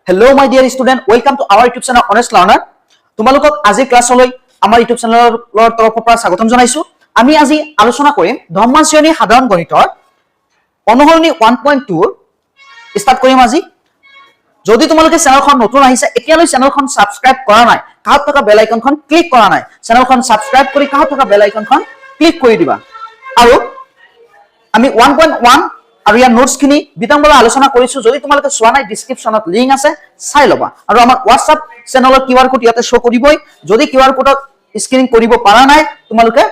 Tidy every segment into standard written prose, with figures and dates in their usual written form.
Hello my dear student, welcome to our YouTube channel Honest Learner. তোমালোকক আজি ক্লাছলৈ আমাৰ YouTube চেনেলৰ তৰফৰ পৰা স্বাগতম জনাইছো। আমি আজি আলোচনা কৰিম ধম্মান শ্ৰেণী সাধাৰণ গণিতৰ অনুসৰণি 1.2 ষ্টাৰ্ট কৰিম আজি। যদি তোমালোকে চেনেলখন নতুন আহিছে এতিয়ালৈ চেনেলখন সাবস্ক্ৰাইব কৰা নাই, কাষত থকা বেল আইকনখন ক্লিক কৰা নাই, চেনেলখন সাবস্ক্ৰাইব কৰি কাষত থকা বেল আইকনখন ক্লিক কৰি দিবা। আৰু আমি 1.1 আৰু ইয়াৰ নোটছখিনি বিতংভাৱে আলোচনা কৰিছো। যদি তোমালোকে চোৱা নাই ডেসক্ৰিপচনত লিংক আছে, চাই লবা। আৰু আমাৰ WhatsApp চেনেলৰ কিউআৰ কোড ইয়াতে শো কৰিবই। যদি কিউআৰ কোডত স্ক্যানিং কৰিব পৰা নাই তোমালোকে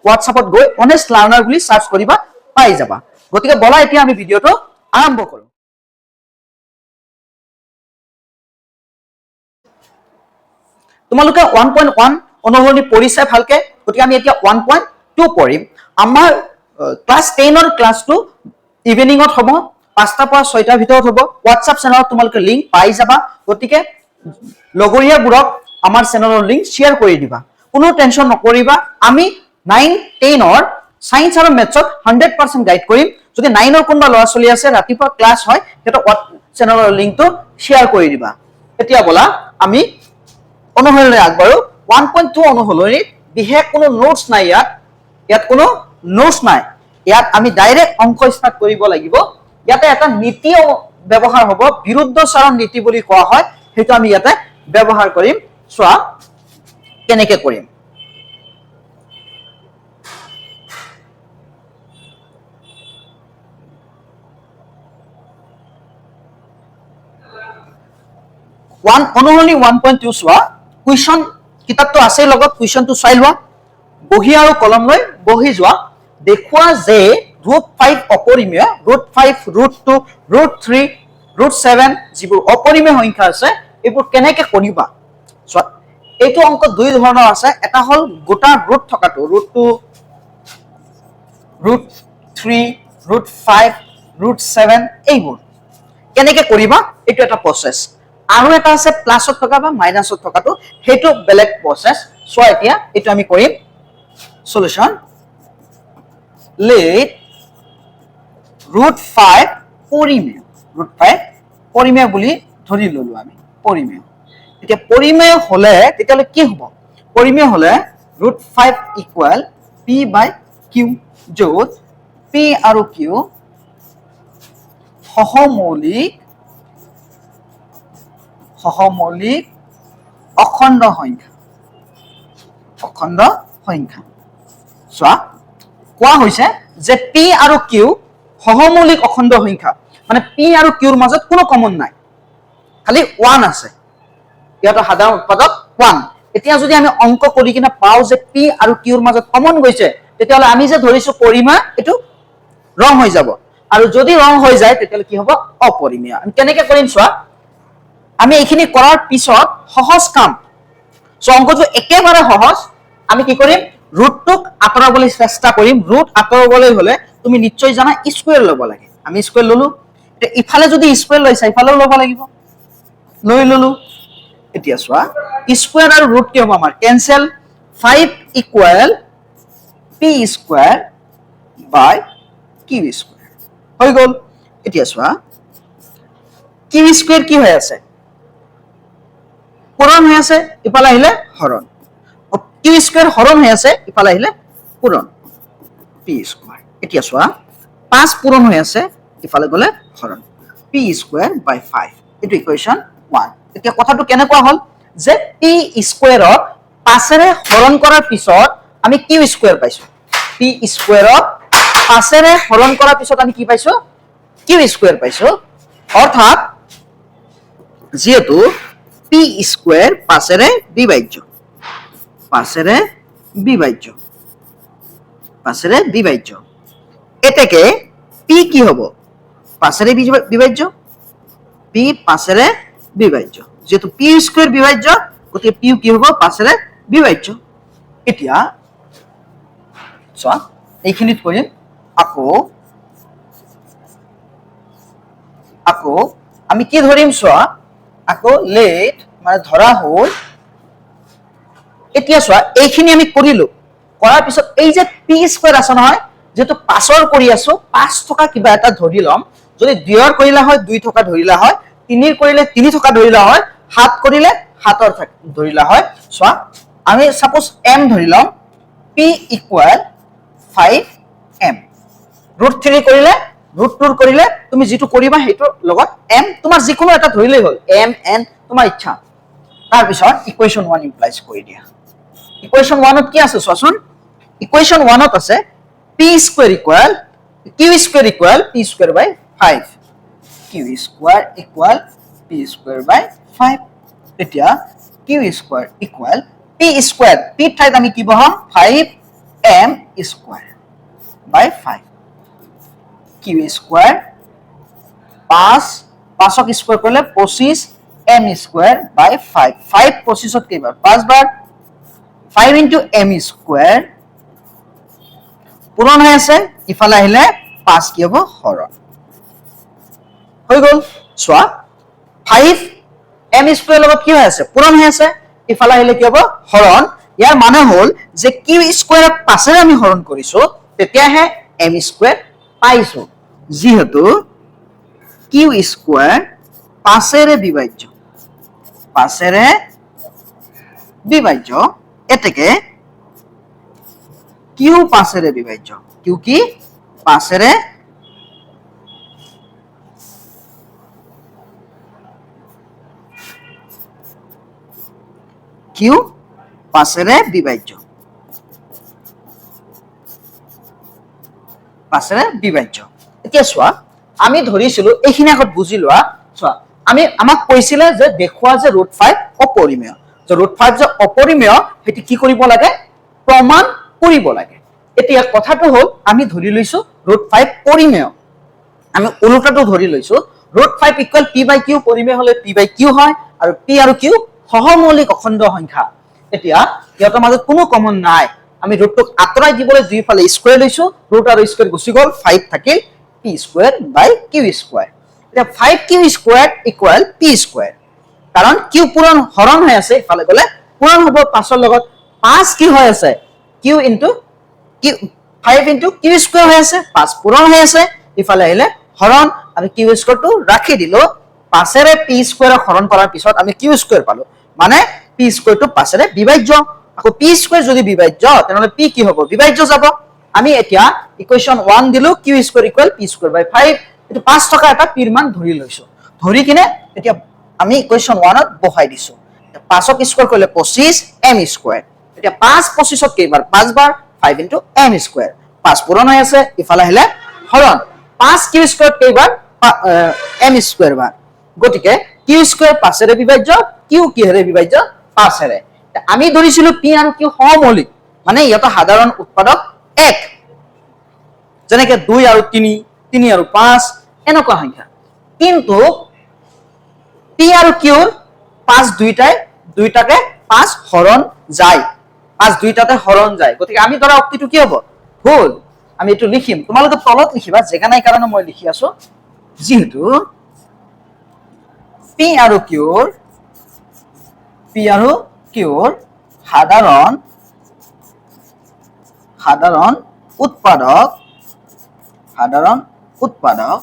WhatsAppত গৈ অনেষ্ট লাৰ্নাৰ বুলি সাৰ্চ কৰিবা, পাই যাবা। গতিকে বলা এতিয়া আমি ভিডিওটো আৰম্ভ কৰো। তোমালোকে 1.1 অনুসৰণি পঢ়িছে ভালকে। গতিকে আমি এতিয়া 1.2 পঢ়িম। আমাৰ ক্লাস 10 ৰ ক্লাসটো ইভিনিংত হ'ব, 5টাৰ পৰা 6টাৰ ভিতৰত হ'ব। WhatsApp চেনেলত তোমালোকে লিংক পাই যাবা। গতিকে লগৰীয়াবোৰক আমাৰ চেনেলৰ লিংক শ্বেয়াৰ কৰি দিবা, কোনো টেনচন নকৰিবা। আমি 9, 10 ৰ সায়েন্স আৰু মেথছত 100% গাইড কৰিম। যদি 9 ৰ কোনবা ল'ৰা ছোৱালী আছে ৰাতিপুৱা ক্লাস হয় হেতক চেনেলৰ লিংকটো শ্বেয়াৰ কৰি দিবা। এতিয়া বলা আমি অনুসৰণি আগবাঢ়ো। 1.2 অনুসৰণিত বিশেষ কোনো নোটছ নাই, ইয়াত কোনো নোটছ নাই। ইয়াত আমি ডাইৰেক্ট অংক স্টাৰ্ট কৰিব লাগিব। ইয়াতে এটা নীতি ব্যৱহাৰ হ'ব, বিৰুদ্ধচাৰণ নীতি বুলি কোৱা হয়, সেইটো আমি ইয়াতে ব্যৱহাৰ কৰিম। চোৱা কেনেকৈ কৰিম। অনুসৰণি 1.2 চোৱা। কুৱেশ্যন কিতাপটো আছে লগত, কুৱেশ্যনটো চাই লোৱা। বহি আৰু কলম লৈ বহি যোৱা। দেখুৱা যে √5 অপৰিমেয়, √5, √2, √3, √7 যিবোৰ অপৰিমেয় সংখ্যা আছে এইবোৰ কেনেকৈ কৰিবা। চোৱা এইটো অংক দুই ধৰণৰ আছে। এটা হল গোটা ৰুট থকাটো, √2, √3, √5, √7 এইবোৰ কেনেকৈ কৰিবা এইটো এটা প্ৰসেস। আৰু এটা আছে প্লাসত থকা বা মাইনাসত থকাটো, সেইটো বেলেগ প্ৰসেস। চোৱা এতিয়া এইটো আমি কৰিম। সলিউশন let √5 পৰিমেয়, √5 পৰিমেয় বুলি ধৰি ললো আমি, পৰিমেয়। এতিয়া পৰিমেয় হলে তেতিয়ালে কি হ'ব? পৰিমেয় হলে √5 ইকুৱেল p/q, য'ত p আৰু q সহমৌলিক অখণ্ড সংখ্যা, অখণ্ড সংখ্যা। চোৱা কোৱা হৈছে যে p আৰু q সহমৌলিক অখণ্ড সংখ্যা, মানে p আৰু q ৰ মাজত কোনো কমন নাই, খালি 1 আছে। ইয়াতে সাধাৰণ উৎপাদক 1। এতিয়া যদি আমি অংক কৰি কিনে পাও যে p আৰু q ৰ মাজত কমন গৈছে, তেতিয়াহলে আমি যে ধৰিছো পৰিমেয় এটো ৰং হৈ যাব। আৰু যদি ৰং হৈ যায় তেতিয়াহলে কি হ'ব? অপৰিমেয়। আমি কেনেকৈ কৰিম চোৱা। আমি এইখিনি কৰাৰ পিছত সহজ কাম। সো অংকটো একেবাৰে সহজ। আমি কি কৰিম? ৰুটটোক আঁতৰাবলৈ চেষ্টা কৰিম। ৰুট আঁতৰাবলৈ হলে তুমি নিশ্চয় জানা স্কয়াৰ ল'ব লাগে। আমি স্কয়াৰ ললো। এতিয়া ইফালে যদি স্কয়াৰ লৈছা ইফালেও ল'ব লাগিব, লৈ ললো। এতিয়া চোৱা স্কয়াৰ আৰু ৰুট কি হ'ব? আমাৰ কেনসেল। 5 ইকুৱেল p স্কয়াৰ বাই q স্কয়াৰ হৈ গ'ল। এতিয়া চোৱা q স্কয়াৰ কি হৈ আছে? পূৰণ হৈ আছে, ইফালে আহিলে হৰণ। q স্কয়াৰ হৰণ হৈ আছে, ইফালে আহিলে পূৰণ, p স্কয়াৰ। এতিয়া চোৱা 5 পূৰণ হৈ আছে, ইফালে গলে হৰণ, p স্কয়াৰ বাই 5। এটো ইকুৱেশ্যন 1। এতিয়া কথাটো কেনেকুৱা হল যে p স্কয়াৰক 5ৰে হৰণ কৰাৰ পিছত আমি q স্কয়াৰ পাইছো। p স্কয়াৰক 5ৰে হৰণ কৰাৰ পিছত আমি কি পাইছো? q স্কয়াৰ পাইছো। অৰ্থাৎ যেহেতু p স্কয়াৰ 5ৰে বিভাজ্য, 5ৰে বিভাজ্য, 5ৰে বিভাজ্য। এটাকে p কি হ'ব? 5ৰে বিভাজ্য, p 5ৰে বিভাজ্য। যেহেতু p স্কয়াৰ বিভাজ্য গতিকে p কি হ'ব? 5ৰে বিভাজ্য। এতিয়া চোৱা এইখিনিত কৰিম। আকৌ আমি কি ধৰিম চোৱা। আকৌ লেট মানে ধৰা হ'ল। এতিয়া চোৱা এইখিনি আমি কৰিলো, কৰাৰ পিছত এই যে p স্কয়াৰ আছে নহয়, যেহেতু 5ৰ কৰি আছো 5 টকা কিবা এটা ধৰি লম। যদি 2ৰ কৰিলা হয় 2 টকা ধৰিলা হয়, 3 কৰিলে 3 থকা ধৰি লোৱা হয় 7 কৰিলে 7 ধৰি লোৱা হয় চোৱা আমি সাপোজ m ধৰি লম p ইকুৱেল 5m √3 কৰিলে √2 কৰিলে তুমি যেটো কৰিবা হেটো লগত m তোমাৰ যিকোনো এটা ধৰিলেই হ'ল m n তোমাৰ ইচ্ছা তাৰ পিছত ইকুৱেশ্যন 1 ইমপ্লাইজ কৰি দিয়া ইকুৱেশ্যন 1 ত কি আছে চোৱাচোন ইকুৱেশ্যন 1 ত আছে p square equal q square equal p square by 5 q square equal p square by 5 এতিয়া q square equal p square p ঠাইত আমি কি বহাম 5m square by 5 q square 5 ক স্কয়াৰ কৰিলে 25 m স্কয়াৰ বাই 5 5 25 ত কেইবাৰ 5 বাৰ 5 into m স্কয়াৰ পূৰণ হৈ আছে ইফালে আহিলে 5 কি হ'ব হৰণ হৈ গল চোৱা 5 m স্কয়াৰ লগত কি হৈ আছে পূৰণ হৈ আছে ইফালে আহিলে কি হ'ব হৰণ ইয়াৰ মানে হ'ল যে q স্কয়াৰ পাছৰে আমি হৰণ কৰিছো তেতিয়াহে m স্কয়াৰ পাইছো যেহেতু q স্কয়াৰ পাছৰে বিভাজ্য এতেকে q পাছৰে বিভাজ্য q কি পাছৰে q পাছৰে বিভাজ্য এতিয়া চোৱা আমি ধৰিছিলো এইখিনি আগত বুজি লোৱা চোৱা আমাক কৈছিলে যে দেখুৱা যে √5 অপৰিমেয় যে √5 যে অপৰিমেয় হেতি কি কৰিব লাগে প্ৰমাণ কৰিব লাগে এতিয়া কথাটো হ'ল আমি ধৰি লৈছো √5 পৰিমেয় আমি উল্টাটো ধৰি লৈছো √5 ইকুৱেল p বাই q পৰিমেয় হলে p বাই q হয় আৰু p আৰু q সহমৌলিক অখণ্ড সংখ্যা এতিয়া ইয়াৰ মাজত কোনো কমন নাই আমি ৰুটটোক আতৰাই দিবলৈ দুইফালে স্কয়াৰ লৈছো ৰুট আৰু স্কয়াৰ গুচি গল 5 থাকিল p স্কয়াৰ বাই q স্কয়াৰ এতিয়া 5q square equal p square কাৰণ q পূৰণ হৰণ হৈ আছে ইফালে গলে পূৰণ হ'ব 5 ৰ লগত 5 কি হৈ আছে q into q 5 into q square হৈ আছে 5 পূৰণ হৈ আছে ইফালে আহিলে হৰণ আমি q স্কয়াৰটো ৰাখি দিলো 5 ৰে p স্কয়াৰ হৰণ কৰাৰ পিছত আমি q স্কয়াৰ পালো মানে p স্কয়াৰটো 5 ৰে বিভাজ্য আকৌ p স্কয়াৰ যদি বিভাজ্য তেনহলে p কি হ'ব বিভাজ্য যাব আমি এতিয়া ইকুৱেশ্যন 1 দিলো q square equal p square by 5 এটো 5 টকা এটা p ৰ মান ধৰি লৈছো ধৰি কিনে এতিয়া আমি ইকুৱেশ্যন 1 ত বহাই দিছো 5 ক স্কয়াৰ কৰিলে 25 m স্কয়াৰ এতিয়া 5 25 ত কেইবাৰ 5 বাৰ 5 into m স্কয়াৰ 5 পূৰণ হৈ আছে ইফালে আহিলে হৰণ 5 q স্কয়াৰ কেইবাৰ m স্কয়াৰ বাৰ গতিকে q স্কয়াৰ 5 ৰে বিভাজ্য q কিহেৰে বিভাজ্য 5 ৰে আমি ধৰিছিলো p আৰু q সহমৌলিক মানে ইহত সাধাৰণ উৎপাদক 1 যেনেকে 2 আৰু 3 3 আৰু 5 এনেকুৱা সংখ্যা কিন্তু p আৰু q 5 দুইটাকে 5 হৰণ যায় 5 দুইটাতে হৰণ যায় গতিকে আমি ধৰা উক্তিটো কি হ'ব ভুল আমি এটো লিখিম তোমালোকে তলত লিখিবা জায়গা নাই কাৰণে মই লিখি আছো যেহেতু p আৰু q সাধাৰণ উৎপাদক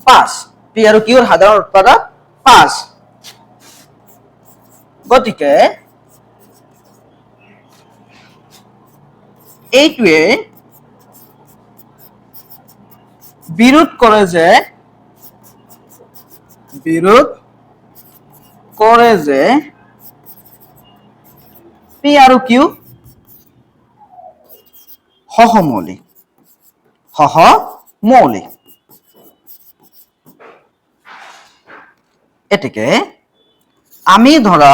5 p আৰু q ৰ সাধাৰণ উৎপাদক 5 গতিকে এইটোৱে বিৰোধ কৰে যে p আৰু q সহমৌলিক এতেকে আমি ধৰা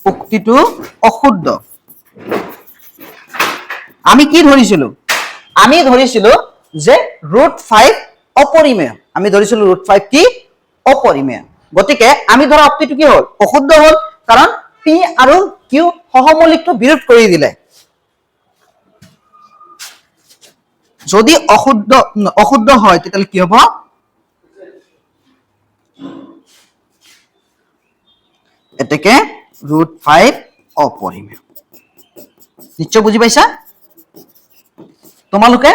উক্তিটো অশুদ্ধ আমি কি ধৰিছিলো যে √5 অপৰিমেয় আমি ধৰিছিলো √5 কি অপৰিমেয় গতিকে আমি ধৰা উক্তিটো কি হ'ল অশুদ্ধ হ'ল কাৰণ p আৰু q সহমৌলিকটো বিৰোধ কৰি দিলে যদি অশুদ্ধ হয় তেতিয়ালে কি হ'ব এতেকে √5 অপৰিমেয় নিশ্চয় বুজি পাইছা তোমালোকে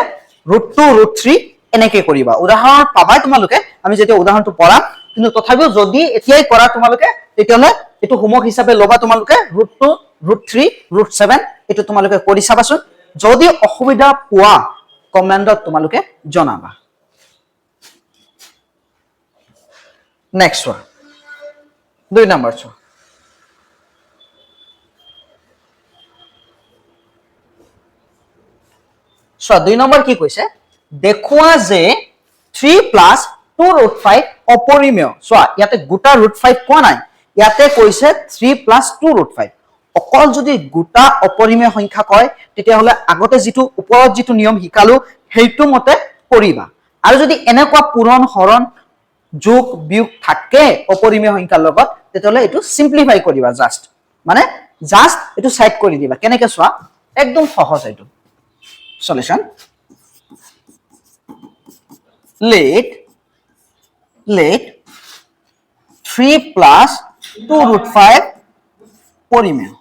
√2 √3 এনেকে কৰিবা উদাহৰণ পাবাই তোমালোকে আমি যেতিয়া উদাহৰণটো পঢ়াম কিন্তু তথাপিও যদি এতিয়াই কৰা তোমালোকে তেতিয়ালে এটো হোমৱৰ্ক হিচাপে লবা তোমালোকে √2 √3 √7 এটো তোমালোকে কৰি চাবাচোন যদি অসুবিধা পোৱা কমেন্টত তোমালোকে জনাবা নেক্সট ওয়ান 2 নম্বৰ চোৱা সো 2 নম্বৰ কি কৈছে দেখুৱা যে 3 + 2 √5 অপৰিমেয় সো ইয়াতে গোটা √5 কোৱা নাই ইয়াতে কৈছে 3 + 2 √5 অকল যদি গোটা অপৰিমেয় সংখ্যা কয় তেতিয়া হলে আগতে যেটো ওপৰত যেটো নিয়ম শিকালো হেইটো মতে কৰিবা আৰু যদি এনেকুৱা পূৰণ হৰণ যোগ বিয়োগ থাকে অপৰিমেয় সংখ্যাৰ লগত তেতিয়া হলে এটো সিম্পলিফাই কৰিবা জাস্ট মানে জাস্ট এটো সাইড কৰি দিবা কেনেকে চোৱা একদম সহজ এটো solution let 3 + 2 √5 পৰিমেয়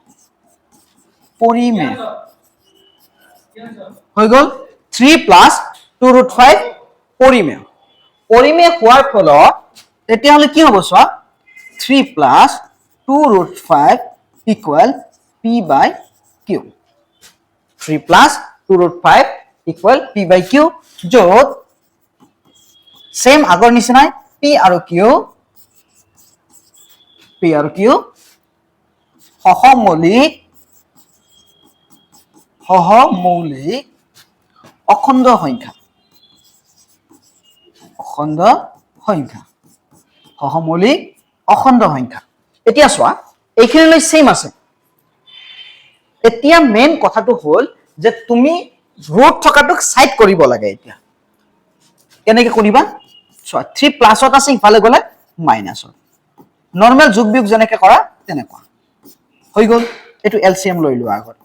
হৈ গল 3 + 2 √5 পৰিমেয় হোৱাৰ ফলত তেতিয়া হলে কি হ'ব চোৱা 3 + 2 √5 = p/q 3 + 2 √5 = p/q যত সেম আগৰ নিচিনাই p আৰু q সহমৌলিক অখণ্ড সংখ্যা সহমৌলিক অখণ্ড সংখ্যা এতিয়া চোৱা এইখিনিলৈ সেম আছে এতিয়া মেইন কথাটো হল যে তুমি ৰুট থকাটোক সাইড কৰিব লাগে এতিয়া কেনেকে কৰিবা চোৱা 3 প্লাসত আছে ইফালে গলে মাইনাসত নৰমাল যোগ বিয়োগ যেনেকে কৰা তেনেকুৱা হৈ গল এটো এলসিএম লৈ লোৱা আগত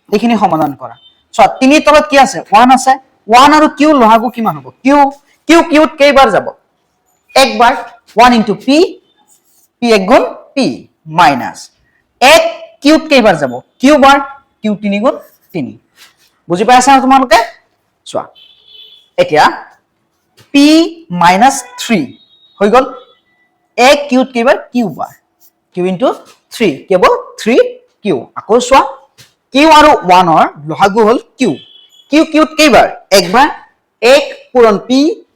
এইখিনি সমাধান কৰা চোৱা 3 তলত কি আছে 1 আছে 1 আৰু q লহাগু কিমান হ'ব q কিউত কেইবাৰ যাব একবাৰ 1 * p p এক গুণ p মাইনাস 1 কিউত কেইবাৰ যাব q বাৰ q 3 গুণ 3 বুজি পাইছা তোমালোকে চোৱা এতিয়া p - 3 হৈ গল 1 কিউত কেইবাৰ q বাৰ q * 3 কেৱল 3q আকৌ চোৱা q আৰু 1 ৰ লহাগু হল q কিউত কেইবাৰ একবাৰ 1 পূৰণ p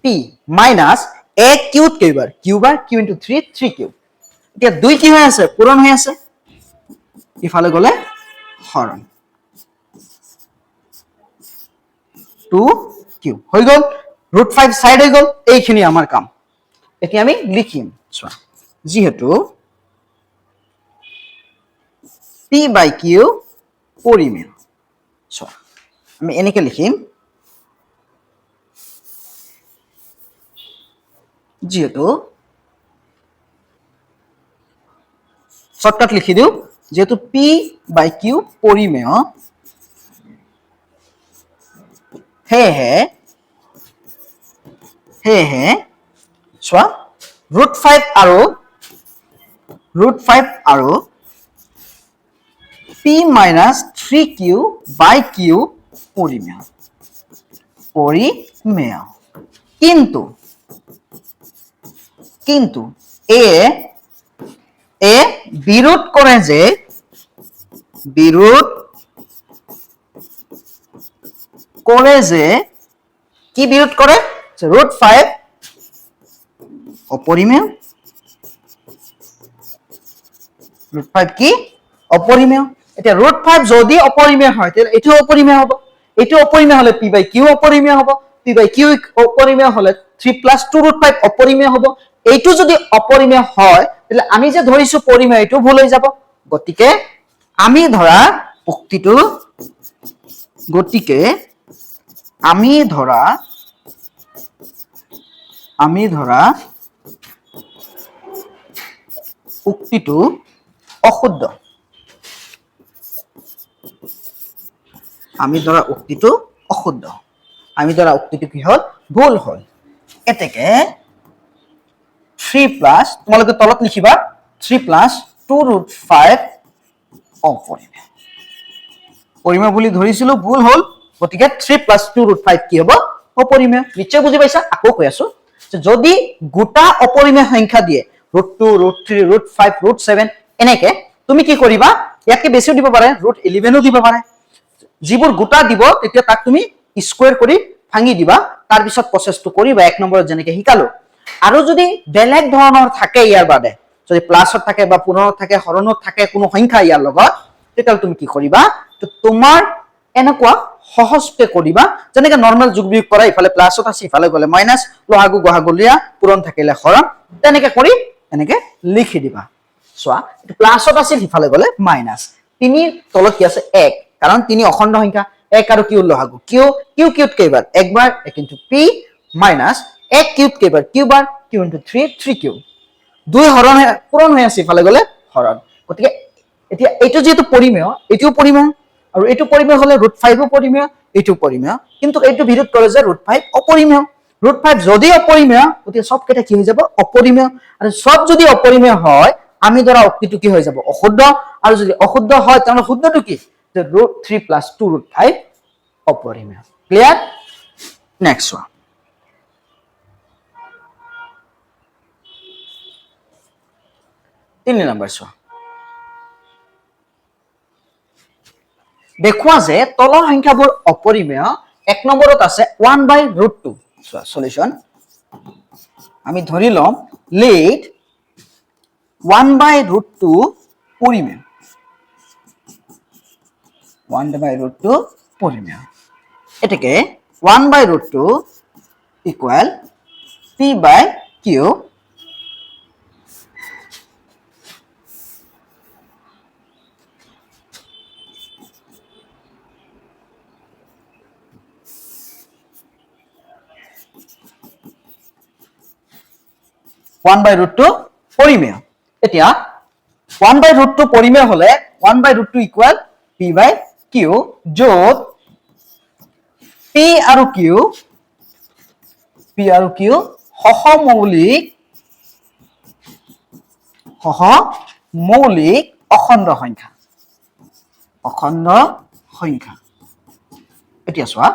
p মাইনাস 1 কিউত কেইবাৰ q বাৰ q * 3 3q এতিয়া 2 কি হৈ আছে পূৰণ হৈ আছে ইফালে গলে হৰণ 2q হৈ গল √5 সাইড হৈ গল এইখিনি আমাৰ কাম এতিয়া আমি লিখিম চোৱা যেহেতু p/q পৰিমেয় চোৱা আমি এনেকে লিখিম যেহেতু শৰ্টকাট লিখি দিও যেহেতু p/q পৰিমেয় হে চোৱা √5 আৰু p - 3q/q পৰিমেয় কিন্তু এ বিৰোধ কৰে যে কি বিৰোধ কৰে √5 অপৰিমেয় √5 কি অপৰিমেয় এতিয়া √5 যদি অপৰিমেয় হয় তেতিয়াহলে এটো অপৰিমেয় হ'ব এটো অপৰিমেয় হলে p/q অপৰিমেয় হ'ব p/q অপৰিমেয় হলে 3 + 2 √5 অপৰিমেয় হ'ব এইটো যদি অপৰিমেয় হয় তেতিয়াহলে আমি যে ধৰিছো পৰিমেয় এটো ভুল হৈ যাব গতিকে আমি ধৰা উক্তিটো অশুদ্ধ আমি ধৰা উক্তিটো কি হল ভুল হল এতেকে 3 প্লাস তোমালোকে তলত লিখিবা 3 + 2 √5 অপৰিমেয় বুলি ধৰিছিলো ভুল হল গতিকে 3 + 2 √5 কি হ'ব অপৰিমেয় নিশ্চয় বুজি পাইছা আকৌ কৈ আছো যদি গোটা অপৰিমেয় সংখ্যা দিয়ে √2 √3 √5 √7 এনেকে তুমি কি কৰিবা ইয়াকে বেছিও দিব পাৰে √11 ও দিব পাৰে যিবোৰ গোটা দিব তেতিয়া তাক তুমি স্কয়াৰ কৰি ভাঙি দিবা তাৰ পিছত প্ৰসেসটো কৰিবা এক নম্বৰত যেনেকে শিকালো আৰু যদি বেলেগ ধৰণৰ থাকে ইয়াৰ বাদে যদি প্লাছত থাকে বা পুৰণত থাকে হৰণত থাকে কোনো সংখ্যা ইয়াৰ লগত তেতিয়া তুমি কি কৰিবা তো তোমাৰ এনেকুৱা সহজকে কৰিবা যেনেকে নৰমাল যোগ বিয়োগ কৰা ইফালে প্লাছত আছে ইফালে গলে মাইনাস লহাগু গহাগুলিয়া পূৰণ থাকিলে হৰণ তেনেকে কৰি এনেকে লিখি দিবা সোয়া প্লাছত আছে ইফালে গলে মাইনাস 3 তলত কি আছে 1 কাৰণ 3 অখণ্ড সংখ্যা 1 আৰু কিউ লহাগু কিউ কিউ কিউত কেইবাৰ একবাৰ 1 * p মাইনাস 1 কিউত কেইবাৰ কিউবাৰ q * 3 3 কিউ দুই হৰণ পূৰণ হৈ আছে ইফালে গলে হৰণ গতিকে এতিয়া এইটো যেটো পৰিমেয় এটিও পৰিমেয় আৰু এটো পৰিমেয় হলে √5 ও পৰিমেয় এটো পৰিমেয় কিন্তু এইটো বিৰোধ কৰে যে √5 অপৰিমেয় √5 যদি অপৰিমেয় গতিকে সব কেটা কি হৈ যাব অপৰিমেয় আৰু সব যদি অপৰিমেয় হয় আমি ধৰা উক্তিটো কি হৈ যাব অশুদ্ধ আৰু যদি অশুদ্ধ হয় তেনে শুদ্ধটো কি যে √3 + 2 √5 অপৰিমেয় ক্লিয়াৰ নেক্সট ওয়ান 3 নম্বৰ চোৱা দেখুৱা যে তলৰ সংখ্যাবোৰ অপৰিমেয় এক নম্বৰত আছে 1/√2 চোৱা সলিউশন আমি ধৰি লম লেট 1/√2 পৰিমেয় 1/√2 পৰিমেয় এটাকে 1/√2 ইকুয়াল p/q পৰিমেয় এতিয়া 1/√2 পৰিমেয় হলে 1/√2 ইকুয়াল p/q যত p আৰু q সহমৌলিক অখণ্ড সংখ্যা এতিয়া চোৱা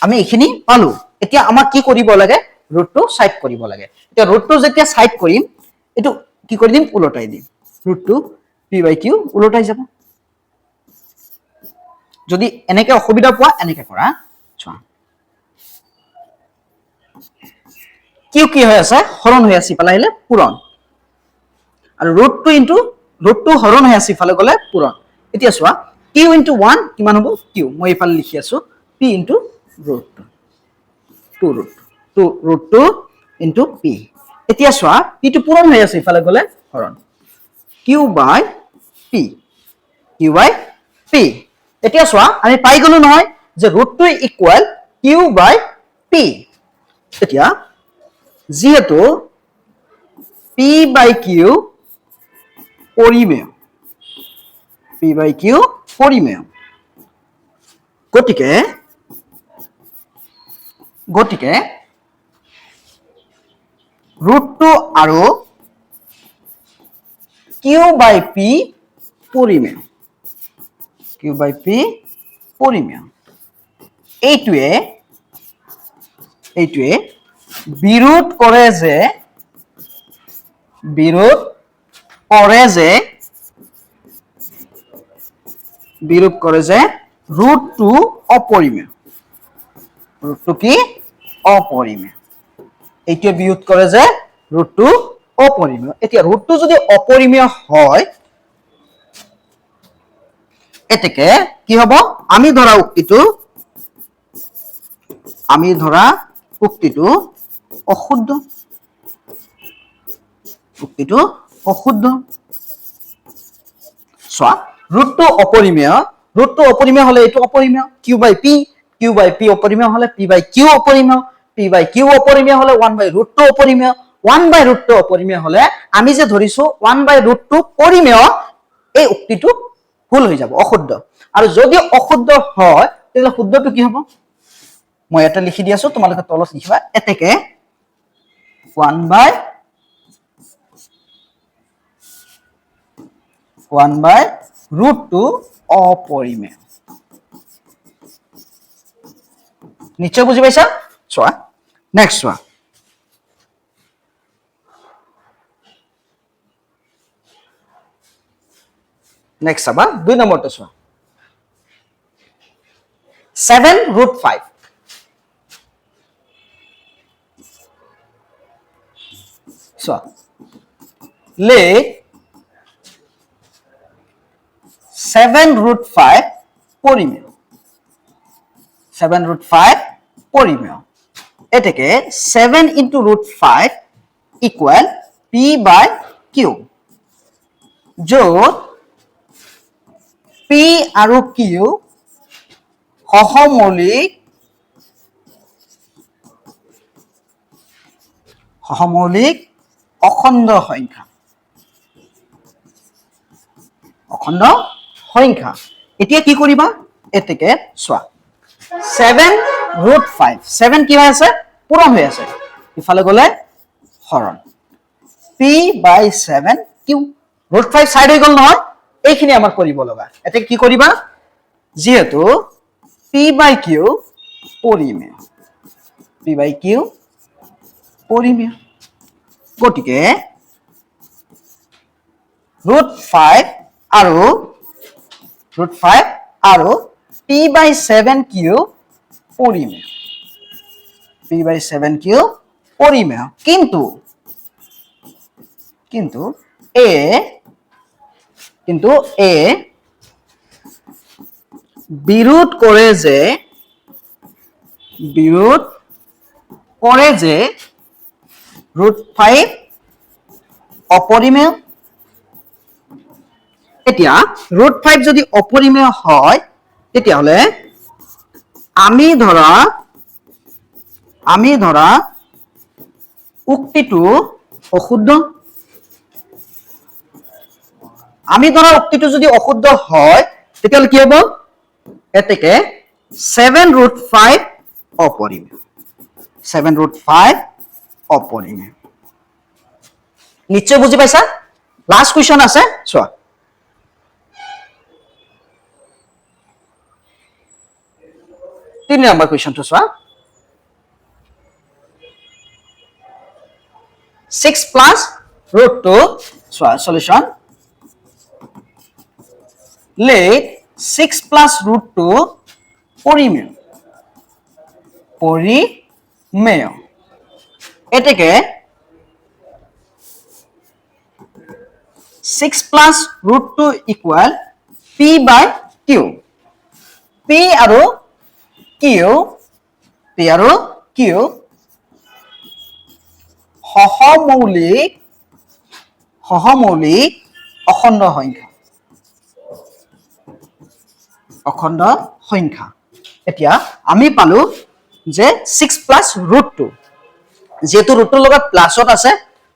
আমি এখিনি পালো এতিয়া আমাক কি কৰিব লাগে ৰুটটো সাইড কৰিব লাগে এতিয়া ৰুটটো যেতিয়া সাইড কৰিম এটো কি কৰি দিম উলটাই দিম ৰুটটো p/q উলটাই যাব যদি এনেকে অসুবিধা পোৱা এনেকে কৰা চোৱা কিউ কি হৈ আছে হৰণ হৈ আছে পালে আহিলে পূৰণ আৰু √2 হৰণ হৈ আছে ইফালে গলে পূৰণ এতিয়া চোৱা q * 1 কিমান হ'ব q মই ইফালে লিখি আছো p * √2 * p এতিয়া চোৱা p টো পূৰণ হৈ আছে ইফালে গলে হৰণ q/p এতিয়া চোৱা আমি পাই গলো নহয় যে √2 ইকুয়াল q/p এতিয়া যেহেতু p/q পৰিমেয় গতিকে √2 আৰু q/p পৰিমেয় এইটোৱে বিৰোধ কৰে যে √2 অপৰিমেয় √2 কি অপৰিমেয় এইটোৱে বিৰোধ কৰে যে √2 অপৰিমেয় এতিয়া √2 যদি অপৰিমেয় হয় এতেকে কি হ'ব আমি ধৰা উক্তিটো অশুদ্ধ চোৱা √2 অপৰিমেয় হলে এইটো অপৰিমেয় q/p অপৰিমেয় হলে p/q অপৰিমেয় p/q অপৰিমেয় হলে 1/√2 অপৰিমেয় 1/√2 অপৰিমেয় হলে আমি যে ধৰিছো 1/√2 পৰিমেয় এই উক্তিটো ভুল হৈ যাব অশুদ্ধ আৰু যদি অশুদ্ধ হয় তেলে শুদ্ধটো কি হ'ব মই এটা লিখি দি আছো তোমালোকে তলত লিখিবা এতেকে 1/√2 অপৰিমেয় নিশ্চয় বুজি পাইছা চোৱা নেক্সট চোৱা নেক্সট চাবা 2 নম্বৰটো চোৱা 7√5 চোৱা let 7√5 পৰিমেয় 7√5 পৰিমেয় এতেকে 7 into √5 equal p by q য'ত p আৰু q সহমৌলিক অখণ্ড সংখ্যা এতিয়া কি কৰিবা এতেকে চোৱা 7√5 7 কি হৈ আছে পূৰণ হৈ আছে ইফালে গলে হৰণ p by 7 q √5 সাইড হৈ গল নহয় এইখিনি আমাৰ কৰিব লগা এতে কি কৰিবা যেহেতু p by q পৰিমেয় p by q পৰিমেয় গতিকে √5 আৰু p by 7q পৰিমেয় p by 7q পৰিমেয় কিন্তু a বিৰোধ কৰে যে √5 অপৰিমেয় এতিয়া √5 যদি অপৰিমেয় হয় তেতিয়াহলে আমি ধৰা উক্তিটো অশুদ্ধ যদি অশুদ্ধ হয় তেতিয়াহলে কি হ'ব এতেকে 7√5 অপৰিমেয় 7√5 অপৰিমেয় নিশ্চয় বুজি পাইছা লাষ্ট কোৱেশ্চন আছে চোৱা 3 নম্বৰ কোৱেশ্চনটো চোৱা 6 plus √2 চোৱা সলিউশন let 6 plus √2 পৰিমেয় এতেকে 6 plus √2 equal p by q p আৰু q সহমৌলিক অখণ্ড সংখ্যা এতিয়া আমি পালো যে 6 plus √2 যেহেতু √2 লগত প্লাসত আছে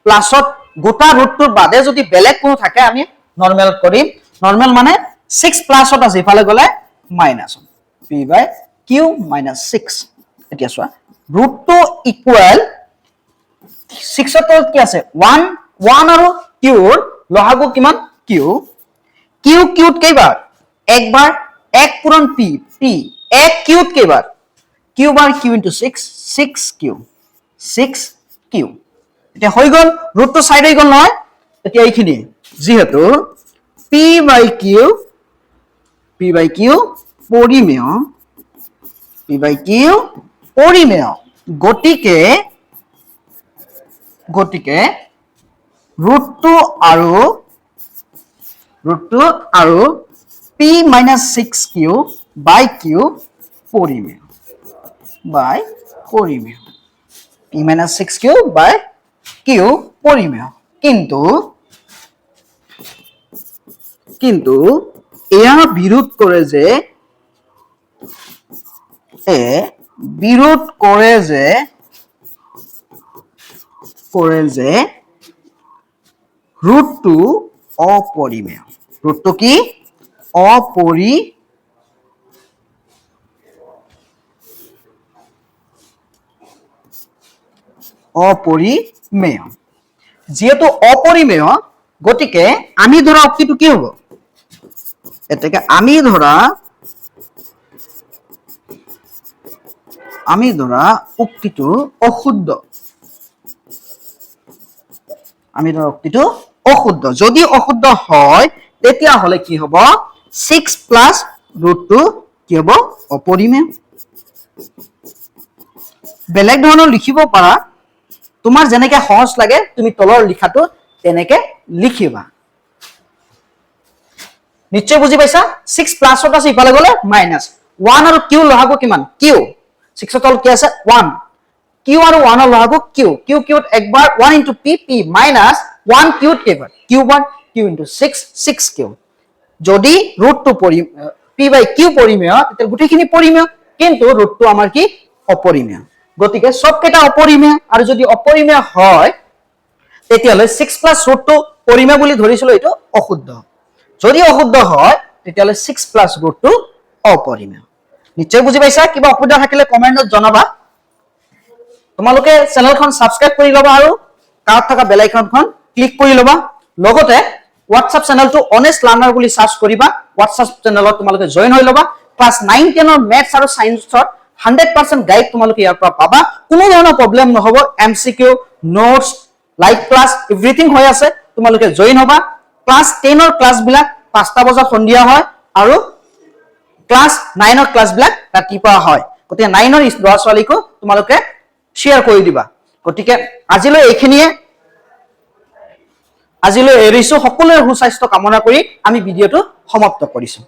প্লাসত গোটা √2 বাদে যদি বেলেগ কোনো থাকে আমি নরমাল কৰিম নরমাল মানে 6 প্লাসত আছে ইফালে গলে minus p by q minus 6 এতিয়া চোৱা √2 equal 6 ত কি আছে 1 আৰু q লহাগু কিমান q ত কেইবাৰ একবাৰ 1 পূৰণ p 1 q ত কেইবাৰ q বাৰ q into 6q এতিয়া হৈ গল √2 সাইড হৈ গল নহয় এতিয়া এইখিনি যেহেতু p by q পৰিমেয় গতিকে √2 আৰু p minus 6q by q পৰিমেয় p minus 6q by q পৰিমেয় কিন্তু এয়া বিৰোধ কৰে যে √2 অপৰিমেয় √2 কি অপৰিমেয় যেহেতু অপৰিমেয় গতিকে আমি ধৰা উক্তিটো কি হ'ব এতেকে আমি ধৰা আমি ধৰা উক্তিটো অশুদ্ধ, আমি ধৰা উক্তিটো অশুদ্ধ। যদি অশুদ্ধ হয় তেতিয়াহ'লে কি হ'ব? 6 প্লাছ ৰুটটো কি হ'ব? অপৰিমেয়। বেলেগ ধৰণৰ লিখিব পাৰা, তোমাৰ যেনেকে সহজ লাগে তুমি তলৰ লিখাটো তেনেকে লিখিবা। নিশ্চয় বুজি পাইছা? 6 প্লাছত আছে, ইফালে গ'লে মাইনাছ 1 আৰু কিউ লহাগু কিমান? কিউ 6 ৰ তলত কি আছে? 1। কিউ আৰু 1 ৰ লহাগু কিউ, কিউ কিউত একবাৰ 1 ইনটু পি, পি মাইনাছ 1 কিউত কেইবাৰ? Q 1, Q into 6, 6 Q. যদি ৰুটটো পি বাই কিউ পৰিমেয় তেতিয়া গোটেইখিনি পৰিমেয়, কিন্তু ৰুটটো আমাৰ কি? অপৰিমেয়। গতিকে সব কেইটা অপৰিমেয়, আৰু যদি অপৰিমেয় হয় তেতিয়াহ'লে 6 প্লাছ ৰুটটো পৰিমেয় বুলি ধৰিছিলো, এইটো অশুদ্ধ। যদি অশুদ্ধ হয় তেতিয়াহ'লে 6 প্লাছ ৰুটটো অপৰিমেয়। নিশ্চয় বুজি পাইছা? কিবা অসুবিধা থাকিলে কমেন্টত জনাবা। তোমালোকে চেনেলখন সাবস্ক্ৰাইব কৰি ল'বা আৰু কাষত থকা বেল আইকনখন ক্লিক কৰি ল'বা। লগতে হোৱাটছআপ চেনেলটো অনেষ্ট লাৰ্ণাৰ বুলি সাৰ্চ কৰিবা। হোৱাটছআপ চেনেলত তোমালোকে জয়েন হৈ ল'বা। ক্লাছ 9, 10 ৰ মেথছ আৰু সায়েন্সৰ 100% গাইড তোমালোকে ইয়াৰ পৰা পাবা। কোনো ধৰণৰ প্ৰব্লেম নহ'ব। MCQ, notes, live class everything হৈ আছে। তোমালোকে জয়েন হ'বা। ক্লাছ 10 ৰ ক্লাছবিলাক 5টা বজাত সন্ধিয়া হয় আৰু ক্লাছ 9 ৰ ক্লাছবিলাক ৰাতিপুৱা হয়। গতিকে 9 ৰ ল'ৰা-ছোৱালীকো তোমালোকে শ্বেয়াৰ কৰি দিবা। গতিকে আজিলৈ এইখিনিয়ে, আজিলৈ এৰিছো। সকলোৰে সুস্বাস্থ্য কামনা কৰি আমি ভিডিঅ'টো সমাপ্ত কৰিছো।